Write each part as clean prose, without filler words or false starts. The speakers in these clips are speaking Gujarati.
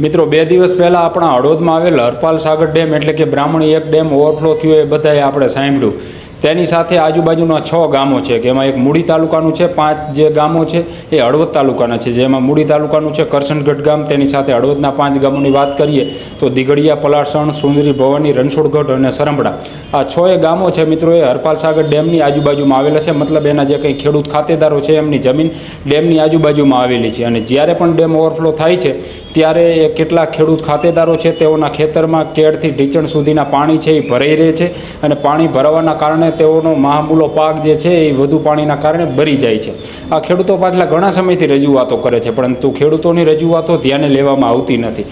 મિત્રો 2 દિવસ પહેલાં આપણા હળવદમાં આવેલ હરપાલ સાગર ડેમ એટલે કે બ્રાહ્મણી 1 ડેમ ઓવરફ્લો થયો એ બધાએ આપણે સાંભળ્યું। તેની સાથે આજુબાજુના 6 ગામો છે કે એમાં એક મૂડી તાલુકાનું છે, 5 જે ગામો છે એ હળવદ તાલુકાના છે, જેમાં મૂડી તાલુકાનું છે કરશનગઢ ગામ, તેની સાથે હળવદના 5 ગામોની વાત કરીએ તો દિગડિયા, પલાસણ, સુંદરી, ભવાની, રણછોડગઢ અને સરંબડા, આ 6 ગામો છે મિત્રો એ હરપાલ સાગર ડેમની આજુબાજુમાં આવેલા છે। મતલબ એના જે કંઈ ખેડૂત ખાતેદારો છે એમની જમીન ડેમની આજુબાજુમાં આવેલી છે અને જ્યારે પણ ડેમ ઓવરફ્લો થાય છે ત્યારે કેટલાક ખેડૂત ખાતેદારો છે તેઓના ખેતરમાં કેળથી ઢીચણ સુધીના પાણી છે એ ભરાઈ રહે છે અને પાણી ભરાવાના કારણે તેઓનો મહામૂલો પાક જે છે એ વધુ પાણીના કારણે બળી જાય છે। આ ખેડૂતો પાછલા ઘણા સમયથી રજૂઆતો કરે છે, પરંતુ ખેડૂતોની રજૂઆતો ધ્યાને લેવામાં આવતી નથી।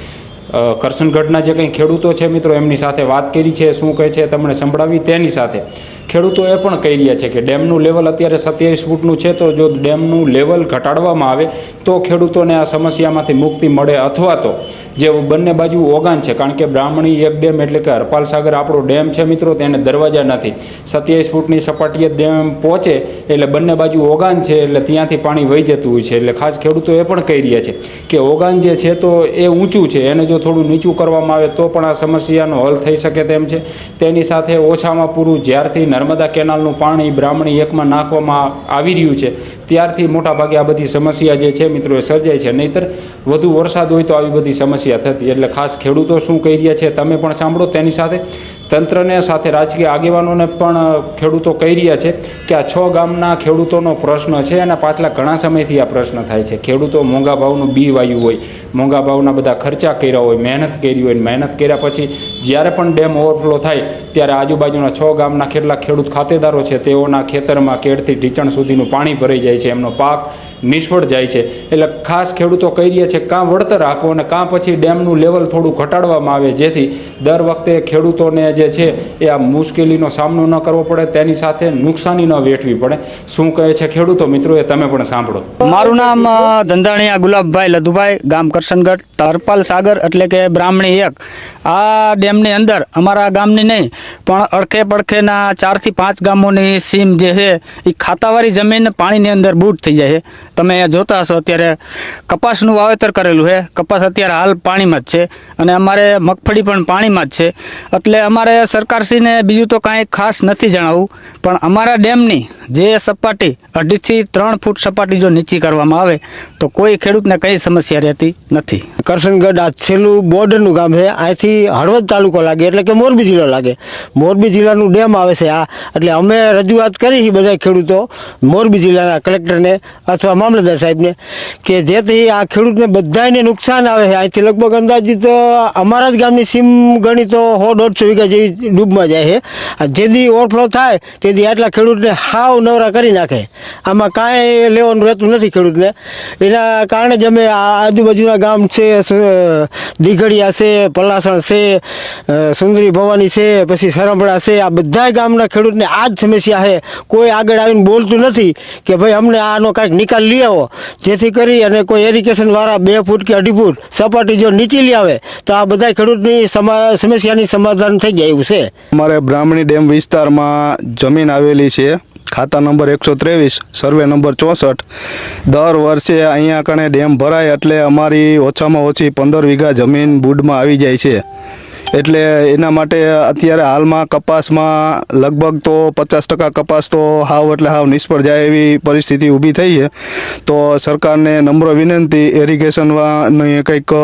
કરશનગઢના જે કંઈ ખેડૂતો છે મિત્રો એમની સાથે વાત કરી છે, શું કહે છે તમને સંભળાવી। તેની સાથે ખેડૂતો એ પણ કહી રહ્યા છે કે ડેમનું લેવલ અત્યારે 27 ફૂટનું છે, તો જો ડેમનું લેવલ ઘટાડવામાં આવે તો ખેડૂતોને આ સમસ્યામાંથી મુક્તિ મળે, અથવા તો જે બંને બાજુ ઓગાન છે, કારણ કે બ્રાહ્મણી 1 ડેમ એટલે કે હરપાલ સાગર આપણો ડેમ છે મિત્રો, તેને દરવાજા નથી, 27 ફૂટની સપાટીએ ડેમ પહોંચે એટલે બંને બાજુ ઓગાન છે એટલે ત્યાંથી પાણી વહી જતું હોય છે। એટલે ખાસ ખેડૂતો એ પણ કહી રહ્યા છે કે ઓગાન જે છે તો એ ઊંચું છે, એને જો થોડું નીચું કરવામાં આવે તો પણ આ સમસ્યાનો હલ થઈ શકે તેમ છે। તેની સાથે ઓછામાં પૂરું જ્યારથી નર્મદા કેનાલનું પાણી બ્રાહ્મણી 1માં નાખવામાં આવી રહ્યું છે ત્યારથી મોટાભાગે આ બધી સમસ્યા જે છે મિત્રો એ સર્જાય છે, નહીંતર વધુ વરસાદ હોય તો આવી બધી સમસ્યા થતી। એટલે ખાસ ખેડૂતો શું કહી રહ્યા છે તમે પણ સાંભળો। તેની સાથે તંત્રને સાથે રાજકીય આગેવાનોને પણ ખેડૂતો કહી રહ્યા છે કે આ 6 ગામના ખેડૂતોનો પ્રશ્ન છે અને પાછલા ઘણા સમયથી આ પ્રશ્ન થાય છે। ખેડૂતો મોંઘા ભાવનું બી વાયું હોય, મોંઘા ભાવના બધા ખર્ચા કર્યા હોય, મહેનત કરી હોય, મહેનત કર્યા પછી જ્યારે પણ ડેમ ઓવરફ્લો થાય ત્યારે આજુબાજુના 6 ગામના કેટલાક ખેડૂત ખાતેદારો છે તેઓના ખેતરમાં કેળથી ઢીચણ સુધીનું પાણી ભરાઈ જાય છે, એમનો પાક નિષ્ફળ જાય છે। એટલે ખાસ ખેડૂતો કહી રહ્યા છે કાં વળતર આપો અને કાં પછી ડેમનું લેવલ થોડું ઘટાડવામાં આવે, જેથી દર વખતે ખેડૂતોને જે છે એ આ મુશ્કેલીનો સામનો ન કરવો પડે, તેની સાથે નુકસાની ન વેઠવી પડે। શું કહે છે ખેડૂતો મિત્રો એ તમે પણ સાંભળો। મારું નામ ધંધાણીયા ગુલાબભાઈ લધુભાઈ, ગામ કરશનગઢ, હરપાલ સાગર એટલે કે બ્રાહ્મણી 1 આ ડેમની અંદર અમારા ગામની નહીં પણ અડખે પડખેના 4 થી 5 ગામોની સીમ જે છે એ ખાતાવાળી જમીન પાણીની અંદર બૂટ થઈ જાય છે। તમે જોતા હશો અત્યારે કપાસનું વાવેતર કરેલું છે, કપાસ અત્યારે હાલ પાણીમાં જ છે અને અમારે મગફળી પણ પાણીમાં જ છે। એટલે અમારે સરકારશ્રીને બીજું તો કાંઈ ખાસ નથી જણાવવું, પણ અમારા ડેમની જે સપાટી 2.5 થી 3 ફૂટ સપાટી જો નીચી કરવામાં આવે તો કોઈ ખેડૂતને કંઈ સમસ્યા રહેતી નથી। કરશનગઢ આ છેલ્લું બોર્ડરનું ગામ છે, અહીંથી હળવદ તાલુકો લાગે એટલે કે મોરબી જિલ્લો લાગે, મોરબી જિલ્લાનું ડેમ આવે છે આ। એટલે અમે રજૂઆત કરી છે બધા ખેડૂતો મોરબી જિલ્લાના કલેક્ટરને અથવા મામલતદાર સાહેબને કે જેથી આ ખેડૂતને બધાને નુકસાન આવે છે। અહીંથી લગભગ અંદાજિત અમારા જ ગામની સીમ ગણી તો 100-150 વીઘા જેવી ડૂબમાં જાય છે। જેથી ઓવરફ્લો થાય તેથી આટલા ખેડૂતને હાવ નવરા કરી નાખે, આમાં કાંઈ લેવાનું રહેતું નથી ખેડૂતને। એના કારણે જ અમે આ આજુબાજુના ગામ છે, દિગડિયા છે, પલાસણ છે, સુંદરી, ભવાની છે, પછી સરંબડા છે, આ બધા ગામના ખેડૂતને આ જ સમસ્યા છે। કોઈ આગળ આવીને બોલતું નથી કે ભાઈ અમને આનો કાંઈક નિકાલ લઈ આવો, જેથી કરી અને કોઈ એરિગેશનવાળા 2 ફૂટ કે 2.5 ફૂટ સપાટી જો નીચી લઈ આવે તો આ બધા ખેડૂતની સમસ્યાની સમાધાન થઈ જાય એવું છે। અમારે બ્રાહ્મણી ડેમ વિસ્તારમાં જમીન આવેલી છે, ખાતા નંબર 123, સર્વે નંબર 64। દર વર્ષે અહીંયા કણે ડેમ ભરાય એટલે અમારી ઓછામાં ઓછી 15 વીઘા જમીન બૂડમાં આવી જાય છે। એટલે એના માટે અત્યારે હાલમાં કપાસમાં લગભગ તો 50% કપાસ તો હાવ એટલે હાવ નિષ્ફળ જાય એવી પરિસ્થિતિ ઊભી થઈ છે। તો સરકારને નમ્ર વિનંતી એરિગેશનની કંઈક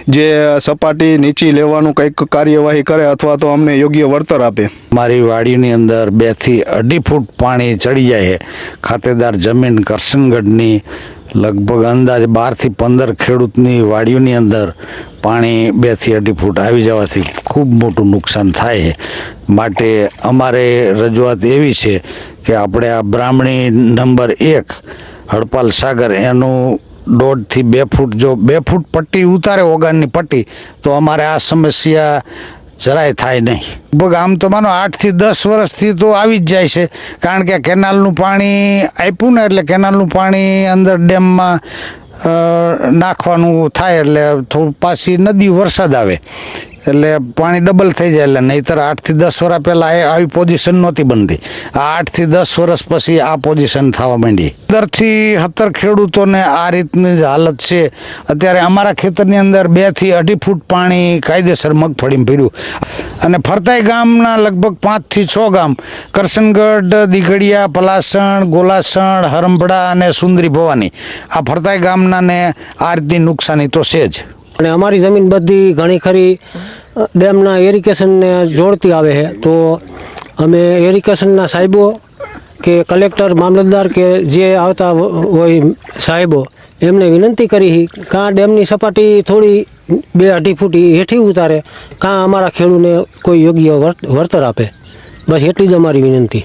જે સપાટી નીચી લેવાનું કંઈક કાર્યવાહી કરે અથવા તો અમને યોગ્ય વળતર આપે। મારી વાડીની અંદર 2 થી 2.5 ફૂટ પાણી ચડી જાય છે। ખાતેદાર જમીન કરશનગઢની લગભગ અંદાજે 12 થી 15 ખેડૂતની વાડીઓની અંદર પાણી 2 થી 2.5 ફૂટ આવી જવાથી ખૂબ મોટું નુકસાન થાય છે। માટે અમારે રજૂઆત એવી છે કે આપણે આ બ્રાહ્મણી નંબર 1 હરપાલ સાગર એનું 1.5 થી 2 ફૂટ જો 2 ફૂટ પટ્ટી ઉતારે ઓગાનની પટ્ટી તો અમારે આ સમસ્યા જરાય થાય નહીં। લગભગ આમ તો માનો 8 થી 10 વર્ષથી તો આવી જ જાય છે, કારણ કે કેનાલનું પાણી આપ્યું ને એટલે કેનાલનું પાણી અંદર ડેમમાં નાખવાનું થાય એટલે થોડું પાછી નદી વરસાદ આવે એટલે પાણી ડબલ થઈ જાય. એટલે નહીંતર 8 થી 10 વર્ષ પહેલાં આવી પોઝિશન નહોતી બનતી. આ 8 થી 10 વર્ષ પછી આ પોઝિશન થવા માંડી. 15 થી 17 ખેડૂતોને આ રીતની જ હાલત છે. અત્યારે અમારા ખેતરની અંદર 2 થી 2.5 ફૂટ પાણી કાયદેસર મગફળીમાં ભર્યું. અને ફરતાઈ ગામના લગભગ 5 થી 6 ગામ કરશનગઢ, દીઘડિયા, પલાસણ, ગોલાસણ, હરંભડા અને સુંદરી ભવાની, આ ફરતાઈ ગામનાને આ રીતની નુકસાની તો છે જ. અને અમારી જમીન બધી ઘણી ખરી ડેમના એરિગેશનને જોડતી આવે છે. તો અમે એરિગેશનના સાહેબો કે કલેક્ટર, મામલતદાર કે જે આવતા હોય સાહેબો, એમને વિનંતી કરી કાં ડેમની સપાટી થોડી 2-2.5 ફૂટ હેઠી ઉતારે, કાં અમારા ખેડૂતને કોઈ યોગ્ય વળતર આપે. બસ એટલી જ અમારી વિનંતી.